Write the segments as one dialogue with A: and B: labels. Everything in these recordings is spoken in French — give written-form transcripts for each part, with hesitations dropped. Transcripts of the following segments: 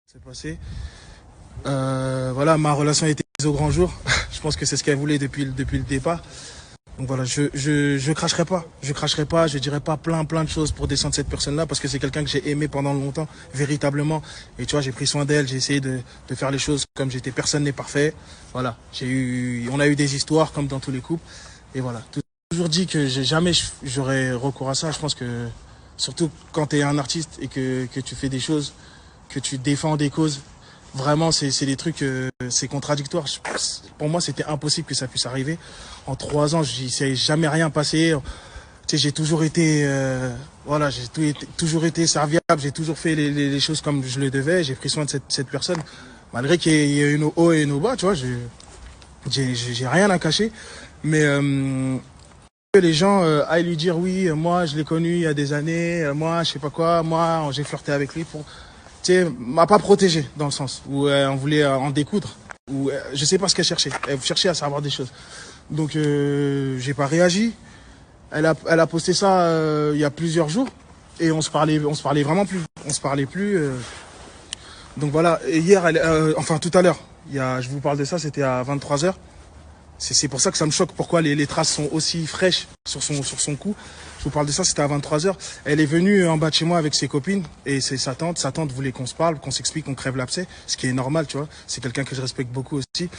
A: C'est passé. Voilà, ma relation a été mise au grand jour. Je pense que c'est ce qu'elle voulait depuis le départ. Donc voilà, je cracherai pas. Je cracherai pas, je dirai pas plein de choses pour descendre cette personne-là parce que c'est quelqu'un que j'ai aimé pendant longtemps, véritablement. Et tu vois, j'ai pris soin d'elle, j'ai essayé de faire les choses comme j'étais. Personne n'est parfait. Voilà, on a eu des histoires comme dans tous les couples. Et voilà, toujours dit que jamais j'aurais recours à ça. Je pense que surtout quand tu es un artiste et que tu fais des choses, que tu défends des causes, vraiment c'est des trucs, c'est contradictoire. Pour moi, c'était impossible que ça puisse arriver. En 3 ans, il s'est jamais rien passé. Tu sais, j'ai toujours été, voilà, toujours été serviable. J'ai toujours fait les choses comme je le devais. J'ai pris soin de cette personne, malgré qu'il y ait eu nos hauts et nos bas. Tu vois, j'ai rien à cacher. Mais que les gens aillent lui dire oui, moi je l'ai connu il y a des années, moi je sais pas quoi, moi j'ai flirté avec lui pour, tu sais, m'a pas protégé dans le sens où on voulait en découdre, ou je sais pas ce qu'elle cherchait. Elle cherchait à savoir des choses. Donc j'ai pas réagi. Elle a posté ça il y a plusieurs jours et on se parlait vraiment plus. On se parlait plus. Donc voilà. Et hier, enfin tout à l'heure, je vous parle de ça, c'était à 23h. C'est pour ça que ça me choque pourquoi les traces sont aussi fraîches sur son cou. Je vous parle de ça, c'était à 23h. Elle est venue en bas de chez moi avec ses copines et c'est sa tante. Sa tante voulait qu'on se parle, qu'on s'explique, qu'on crève l'abcès, ce qui est normal, tu vois. C'est quelqu'un que je respecte beaucoup aussi.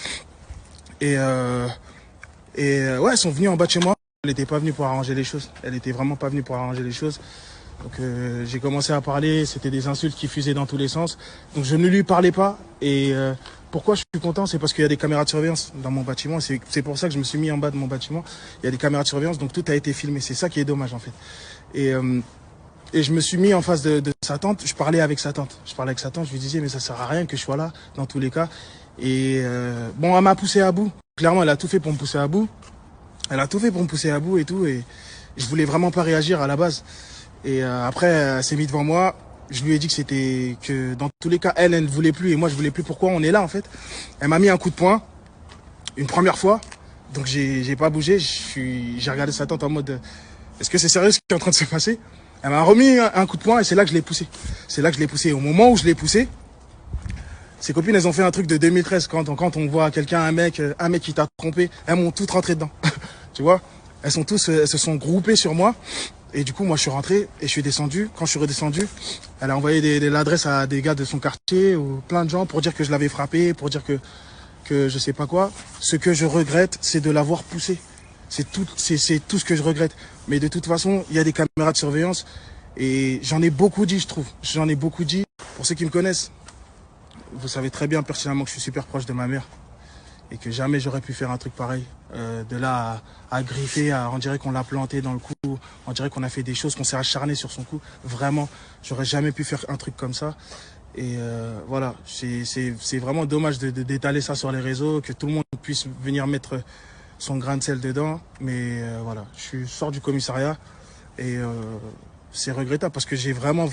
A: Et ouais, elles sont venues en bas de chez moi. Elle n'était pas venue pour arranger les choses. Elle était vraiment pas venue pour arranger les choses. Donc j'ai commencé à parler, c'était des insultes qui fusaient dans tous les sens. Donc je ne lui parlais pas. Et pourquoi je suis content, c'est parce qu'il y a des caméras de surveillance dans mon bâtiment. C'est pour ça que je me suis mis en bas de mon bâtiment. Il y a des caméras de surveillance, donc tout a été filmé. C'est ça qui est dommage en fait. Et je me suis mis en face de sa tante. Je parlais avec sa tante. Je lui disais mais ça sert à rien que je sois là dans tous les cas. Et bon, elle m'a poussé à bout. Clairement, elle a tout fait pour me pousser à bout. Elle a tout fait pour me pousser à bout et tout. Et je voulais vraiment pas réagir à la base. Et après, elle s'est mise devant moi. Je lui ai dit que dans tous les cas, elle ne voulait plus et moi je voulais plus. Pourquoi on est là en fait? Elle m'a mis un coup de poing une première fois. Donc j'ai pas bougé. J'ai regardé sa tante en mode est-ce que c'est sérieux ce qui est en train de se passer? Elle m'a remis un coup de poing et c'est là que je l'ai poussé. C'est là que je l'ai poussé. Au moment où je l'ai poussé, ses copines, elles ont fait un truc de 2013 quand on voit quelqu'un, un mec qui t'a trompé, elles m'ont toutes rentré dedans. Tu vois? Elles se sont groupées sur moi. Et du coup, moi, je suis rentré et je suis descendu. Quand je suis redescendu, elle a envoyé l'adresse à des gars de son quartier ou plein de gens pour dire que je l'avais frappé, pour dire que je sais pas quoi. Ce que je regrette, c'est de l'avoir poussé. C'est tout ce que je regrette. Mais de toute façon, il y a des caméras de surveillance et j'en ai beaucoup dit, je trouve. J'en ai beaucoup dit. Pour ceux qui me connaissent, vous savez très bien pertinemment que je suis super proche de ma mère et que jamais j'aurais pu faire un truc pareil. De là à griffer, on dirait qu'on l'a planté dans le cou, on dirait qu'on a fait des choses, qu'on s'est acharné sur son cou. Vraiment, j'aurais jamais pu faire un truc comme ça. Et voilà, c'est vraiment dommage d'étaler ça sur les réseaux, que tout le monde puisse venir mettre son grain de sel dedans. Mais voilà, je sors du commissariat et c'est regrettable parce que j'ai vraiment